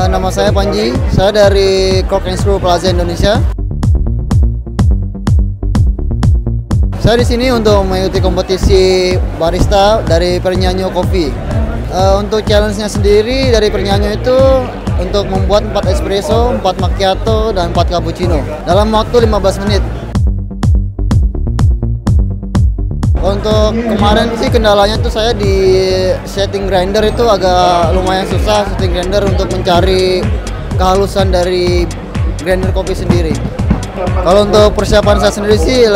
Nama saya Panji, saya dari Coke and Screw Plaza Indonesia. Saya di sini untuk mengikuti kompetisi barista dari Pernyanyo Coffee. Untuk challenge-nya sendiri dari Pernyanyo itu untuk membuat 4 espresso, 4 macchiato, dan 4 cappuccino dalam waktu 15 menit. Untuk kemarin sih kendalanya tuh saya di setting grinder itu agak lumayan susah setting grinder untuk mencari kehalusan dari grinder kopi sendiri. Kalau untuk persiapan saya sendiri sih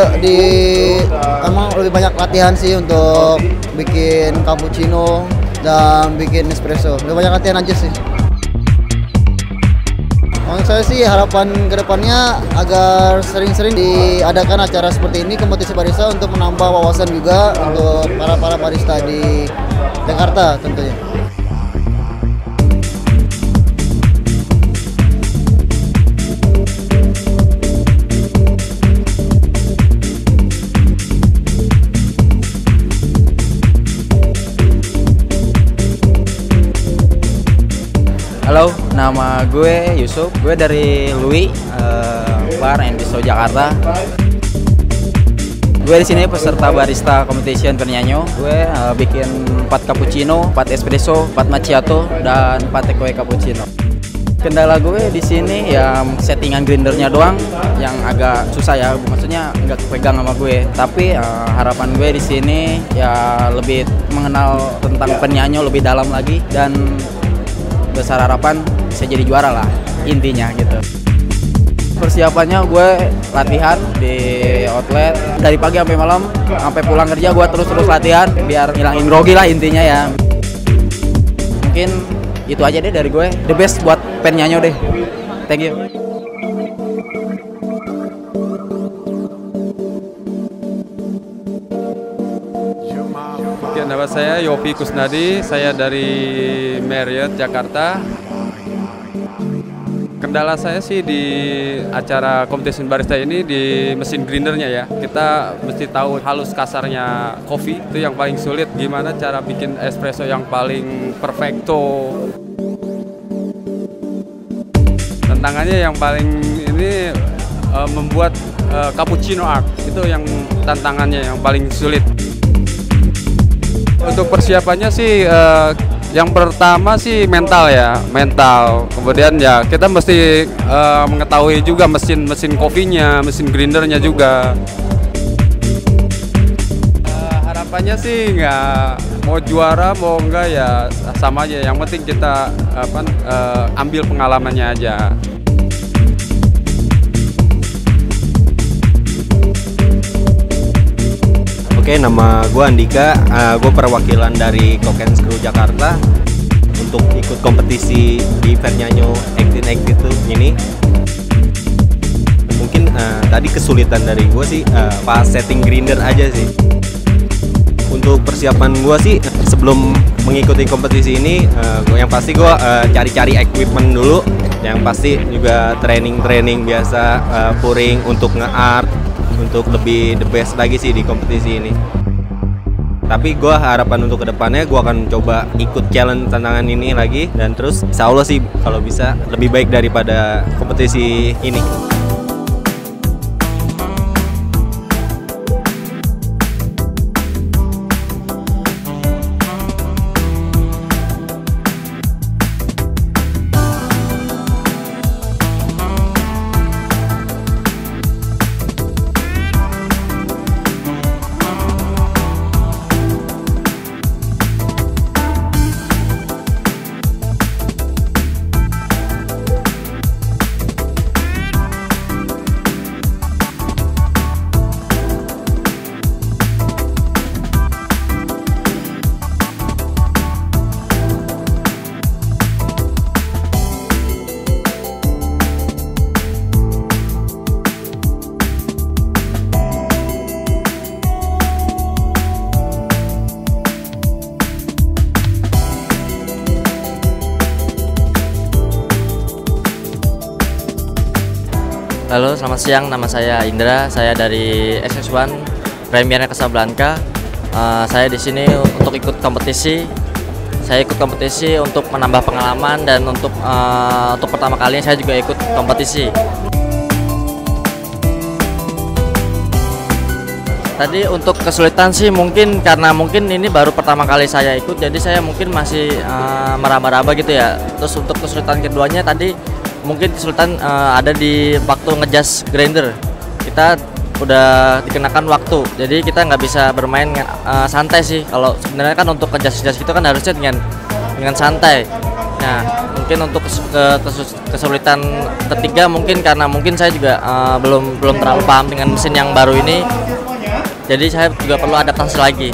emang lebih banyak latihan sih untuk bikin cappuccino dan bikin espresso. Lebih banyak latihan aja sih. Untuk saya sih harapan kedepannya agar sering-sering diadakan acara seperti ini, kompetisi barista, untuk menambah wawasan juga untuk para barista di Jakarta tentunya. Halo, nama gue Yusuf. Gue dari Louis Bar and Bistro Jakarta. Gue di sini peserta barista competition Pernyanyo. Gue bikin 4 cappuccino, 4 espresso, 4 macchiato, dan 4 takeaway cappuccino. Kendala gue di sini ya settingan grindernya doang yang agak susah ya. Maksudnya nggak kepegang sama gue. Tapi harapan gue di sini ya lebih mengenal tentang Pernyanyo lebih dalam lagi, dan besar harapan bisa jadi juara lah intinya gitu. Persiapannya gue latihan di outlet dari pagi sampai malam, sampai pulang kerja gue terus latihan biar ngilangin grogi lah intinya ya. Mungkin itu aja deh dari gue. The best buat Pernyanyo deh. Thank you. Nama saya Yofi Kusnadi, saya dari Marriott Jakarta. Kendala saya sih di acara competition barista ini di mesin grindernya ya. Kita mesti tahu halus kasarnya kopi, itu yang paling sulit. Gimana cara bikin espresso yang paling perfecto. Tantangannya yang paling ini membuat cappuccino art, itu yang tantangannya yang paling sulit. Untuk persiapannya sih yang pertama sih mental ya, mental. Kemudian ya kita mesti mengetahui juga mesin kopinya, mesin grindernya juga. Harapannya sih nggak mau juara mau enggak ya sama aja. Yang penting kita ambil pengalamannya aja. Oke, nama gue Andika, gue perwakilan dari Coke and Screw Jakarta untuk ikut kompetisi di Pernyanyo 1882 ini. Mungkin tadi kesulitan dari gue sih pas setting grinder aja sih. Untuk persiapan gue sih sebelum mengikuti kompetisi ini, yang pasti gue cari-cari equipment dulu. Yang pasti juga training biasa, pouring untuk nge-art, untuk lebih the best lagi sih di kompetisi ini. Tapi gue harapan untuk kedepannya gue akan coba ikut challenge tantangan ini lagi, dan terus insya Allah sih kalau bisa lebih baik daripada kompetisi ini. Halo, selamat siang. Nama saya Indra. Saya dari SS1 Premiernya Casablanca. Saya di sini untuk ikut kompetisi Saya ikut kompetisi untuk menambah pengalaman dan untuk pertama kalinya saya juga ikut kompetisi. Tadi untuk kesulitan sih mungkin karena ini baru pertama kali saya ikut, jadi saya mungkin masih meraba-raba gitu ya. Terus untuk kesulitan keduanya tadi mungkin kesulitan ada di waktu ngejas grinder. Kita udah dikenakan waktu, jadi kita nggak bisa bermain santai sih. Kalau sebenarnya kan untuk ngejas itu kan harusnya dengan santai. Nah mungkin untuk kesulitan ketiga mungkin karena saya juga belum terlalu paham dengan mesin yang baru ini. Jadi saya juga perlu adaptasi lagi.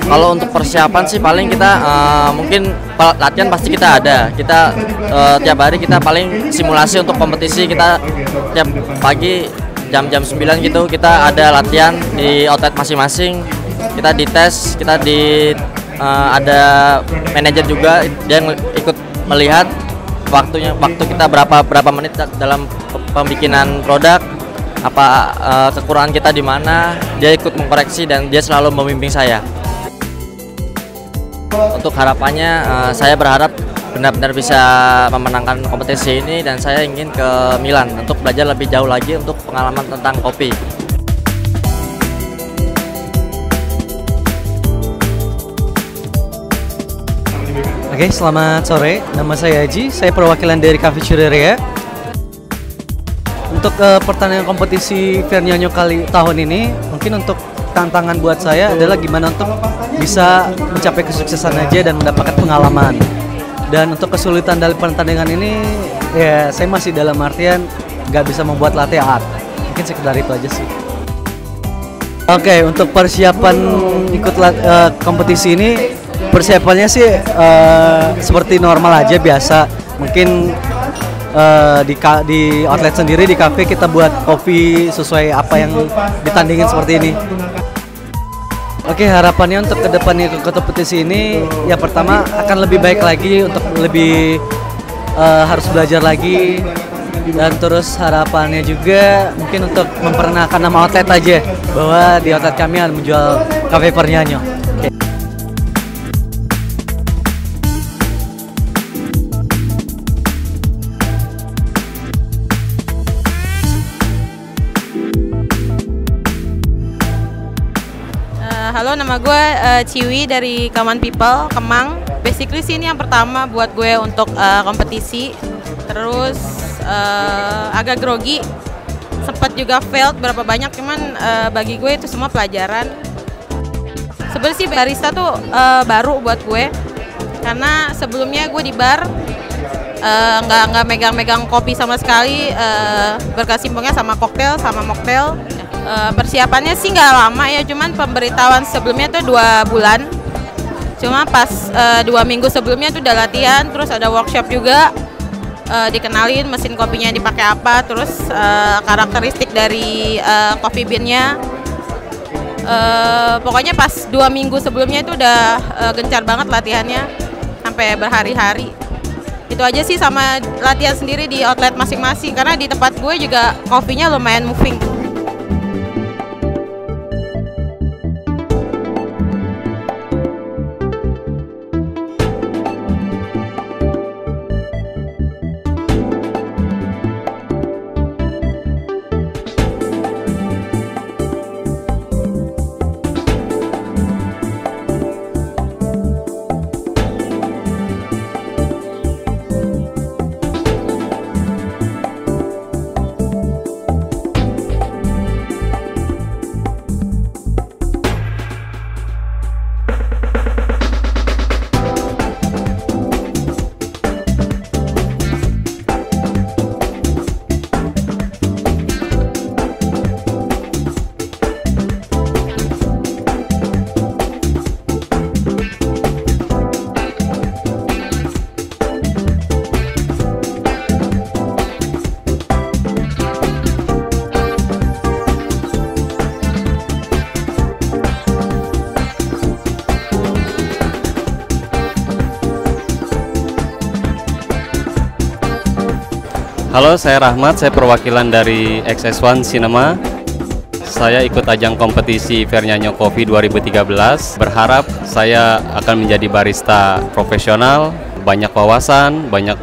Kalau untuk persiapan sih paling kita mungkin latihan pasti kita ada. Kita tiap hari kita paling simulasi untuk kompetisi. Kita tiap pagi jam 9 gitu kita ada latihan di outlet masing-masing. Kita dites, ada manajer juga dia yang ikut melihat waktu kita berapa menit dalam pembikinan produk. Apa kekurangan kita di mana, dia ikut mengkoreksi dan dia selalu membimbing saya. Untuk harapannya, saya berharap benar-benar bisa memenangkan kompetisi ini dan saya ingin ke Milan untuk belajar lebih jauh lagi untuk pengalaman tentang kopi. Oke, selamat sore. Nama saya Haji, saya perwakilan dari Cafe Cureria. Untuk pertandingan kompetisi Vernyanyo kali tahun ini, mungkin untuk tantangan buat saya adalah gimana untuk bisa mencapai kesuksesan aja dan mendapatkan pengalaman. Dan untuk kesulitan dari pertandingan ini, ya saya masih dalam artian nggak bisa membuat latte art. Mungkin sekedar itu aja sih. Oke, untuk persiapan ikut kompetisi ini, persiapannya sih seperti normal aja biasa. Mungkin di outlet sendiri di kafe kita buat kopi sesuai apa yang ditandingin seperti ini. Oke, harapannya untuk kedepannya ke kompetisi ini ya pertama akan lebih baik lagi, untuk lebih harus belajar lagi, dan terus harapannya juga mungkin untuk memperkenalkan nama outlet aja bahwa di outlet kami akan menjual Cafe Vernyanyo. Halo, nama gue Ciwi dari Kaman People, Kemang. Basically sih ini yang pertama buat gue untuk kompetisi. Terus agak grogi, sempat juga failed berapa banyak, cuman bagi gue itu semua pelajaran. Sebenarnya sih barista tuh baru buat gue, karena sebelumnya gue di bar nggak megang-megang kopi sama sekali, berkecimpungnya sama koktail sama mocktail. Persiapannya sih nggak lama ya, cuman pemberitahuan sebelumnya tuh 2 bulan. Cuma pas 2 minggu sebelumnya tuh udah latihan, terus ada workshop juga, dikenalin mesin kopinya dipakai apa, terus karakteristik dari coffee bean-nya. Pokoknya pas 2 minggu sebelumnya itu udah gencar banget latihannya, sampai berhari-hari. Itu aja sih, sama latihan sendiri di outlet masing-masing, karena di tempat gue juga kopinya lumayan moving. Halo, saya Rahmat, saya perwakilan dari XS1 Cinema. Saya ikut ajang kompetisi Vernyanyo Coffee 2013. Berharap saya akan menjadi barista profesional, banyak wawasan, banyak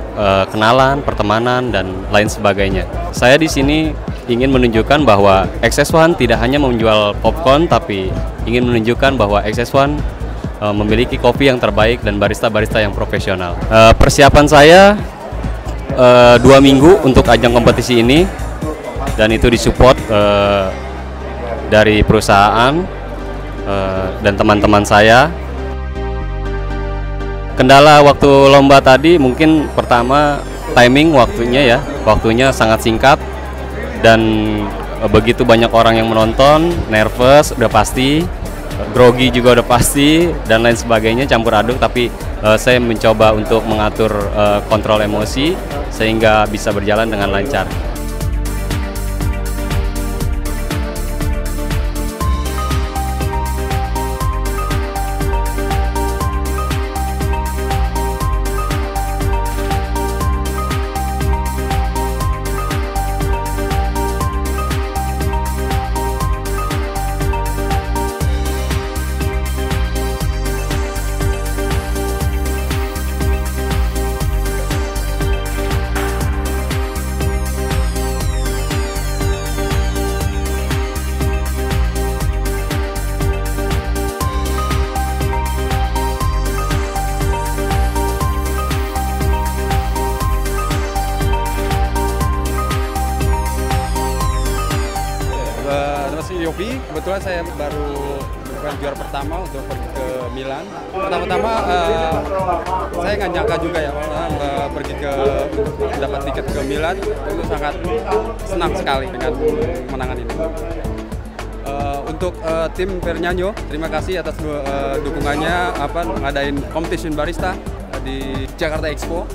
kenalan, pertemanan, dan lain sebagainya. Saya di sini ingin menunjukkan bahwa XS1 tidak hanya menjual popcorn, tapi ingin menunjukkan bahwa XS1 memiliki kopi yang terbaik dan barista-barista yang profesional. Persiapan saya 2 minggu untuk ajang kompetisi ini, dan itu disupport dari perusahaan dan teman-teman saya. Kendala waktu lomba tadi mungkin pertama timing waktunya sangat singkat, dan begitu banyak orang yang menonton, nervous udah pasti, grogi juga udah pasti, dan lain sebagainya, campur aduk. Tapi saya mencoba untuk mengatur kontrol emosi sehingga bisa berjalan dengan lancar. Yofi, kebetulan saya baru bukan juara pertama untuk pergi ke Milan. Pertama-tama saya nggak nyangka juga ya, pergi ke dapat tiket ke Milan, itu sangat senang sekali dengan kemenangan ini. Untuk tim Vernyanyo, terima kasih atas dukungannya ngadain competition barista di Jakarta Expo.